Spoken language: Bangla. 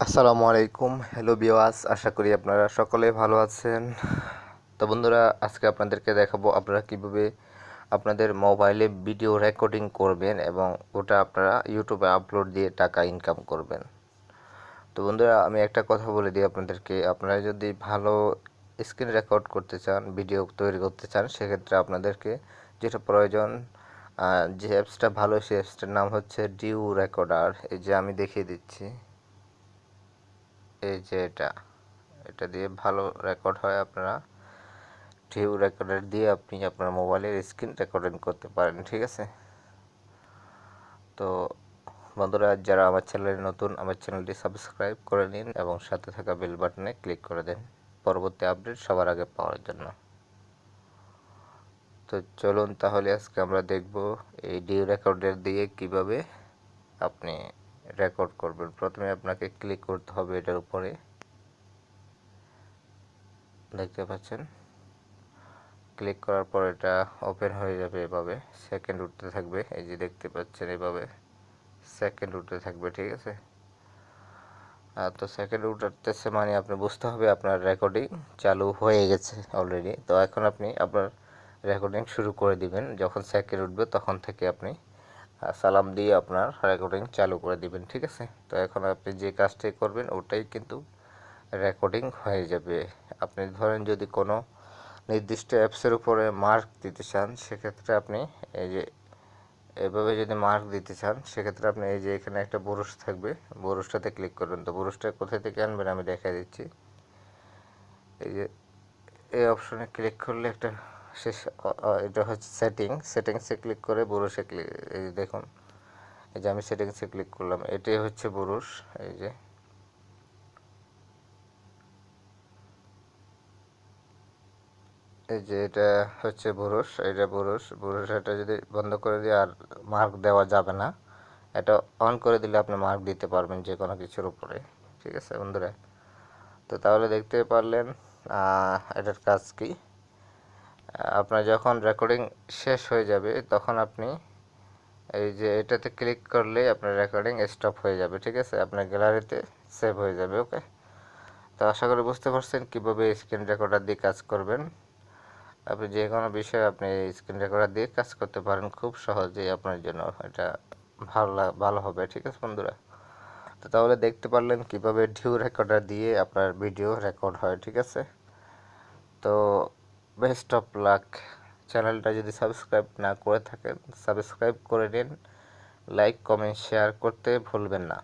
আসসালামু আলাইকুম, হ্যালো ভিউয়ার্স, আশা করি আপনারা সকলে ভালো আছেন। তো বন্ধুরা, আজকে আপনাদেরকে দেখাবো আপনারা কিভাবে আপনাদের মোবাইলে ভিডিও রেকর্ডিং করবেন এবং ওটা আপনারা ইউটিউবে আপলোড দিয়ে টাকা ইনকাম করবেন। তো বন্ধুরা, আমি একটা কথা বলে দিই আপনাদেরকে, আপনারা যদি ভালো স্ক্রিন রেকর্ড করতে চান, ভিডিও তৈরি করতে চান, সেক্ষেত্রে আপনাদেরকে যেটা প্রয়োজন, যে অ্যাপসটা ভালো সেই অ্যাপসটার নাম হচ্ছে ডিউ রেকর্ডার। এই যে আমি দেখিয়ে দিচ্ছি, এই যে এটা দিয়ে ভালো রেকর্ড হয়। আপনারা ভিডিও রেকর্ডার দিয়ে আপনি আপনার মোবাইলের স্ক্রিন রেকর্ডিং করতে পারেন, ঠিক আছে। তো বন্ধুরা, যারা আমার চ্যানেলে নতুন, আমার চ্যানেলটি সাবস্ক্রাইব করে নিন এবং সাথে থাকা বেল বাটনে ক্লিক করে দিন পরবর্তী আপডেট সবার আগে পাওয়ার জন্য। তো চলুন তাহলে আজকে আমরা দেখব এই ডিউ রেকর্ডার দিয়ে কিভাবে আপনি রেকর্ড করবেন। প্রথমে আপনাকে ক্লিক করতে হবে এটার উপরে, দেখতে পাচ্ছেন। ক্লিক করার পর এটা ওপেন হয়ে যাবে, এভাবে সেকেন্ড উঠতে থাকবে। এই যে দেখতে পাচ্ছেন, এভাবে সেকেন্ড উঠতে থাকবে, ঠিক আছে। তো সেকেন্ড উঠতেছে মানে আপনি বুঝতে হবে আপনার রেকর্ডিং চালু হয়ে গেছে অলরেডি। তো এখন আপনি আপনার রেকর্ডিং শুরু করে দিবেন। যখন সেকেন্ড উঠবে তখন থেকে আপনি সালাম দিয়ে আপনার রেকর্ডিং চালু করে দিবেন, ঠিক আছে। তো এখন আপনি যে কাজটি করবেন ওটাই কিন্তু রেকর্ডিং হয়ে যাবে। আপনি ধরেন যদি কোনো নির্দিষ্ট অ্যাপসের উপরে মার্ক দিতে চান, সেক্ষেত্রে আপনি এই যে এভাবে যদি মার্ক দিতে চান, সেক্ষেত্রে আপনি এই যে এখানে একটা ব্রুশ থাকবে, ব্রুশটাতে ক্লিক করবেন। তো ব্রুশটা কোথায় থেকে আনবেন আমি দেখাই দিচ্ছি। এই যে এই অপশনে ক্লিক করলে একটা শেষ, এটা হচ্ছে সেটিংসে ক্লিক করে ব্রুশে ক্লিক, এই যে দেখুন, এই যে আমি সেটিংসে ক্লিক করলাম, এটাই হচ্ছে ব্রুশ। এই যে এটা হচ্ছে ব্রুশ, এটা ব্রুশ এটা যদি বন্ধ করে দিয়ে আর মার্ক দেওয়া যাবে না, এটা অন করে দিলে আপনি মার্ক দিতে পারবেন যে কোনো কিছুর উপরে, ঠিক আছে বন্ধুরা। তো তাহলে দেখতে পারলেন এটার কাজ কি। আপনার যখন রেকর্ডিং শেষ হয়ে যাবে তখন আপনি এই যে এটাতে ক্লিক করলেই আপনার রেকর্ডিং স্টপ হয়ে যাবে, ঠিক আছে। আপনার গ্যালারিতে সেভ হয়ে যাবে। ওকে, তো আশা করি বুঝতে পারছেন কীভাবে স্ক্রিন রেকর্ডার দিয়ে কাজ করবেন। আপনি যে কোনো বিষয়ে আপনি স্ক্রিন রেকর্ডার দিয়ে কাজ করতে পারেন খুব সহজেই। আপনার জন্য এটা ভালো হবে, ঠিক আছে বন্ধুরা। তো তাহলে দেখতে পারলেন কিভাবে ভিডিও রেকর্ডার দিয়ে আপনার ভিডিও রেকর্ড হয়, ঠিক আছে। তো বেস্ট অফ লাক। চ্যানেলটা যদি সাবস্ক্রাইব না করে থাকেন, সাবস্ক্রাইব করে নিন, লাইক কমেন্ট শেয়ার করতে ভুলবেন না।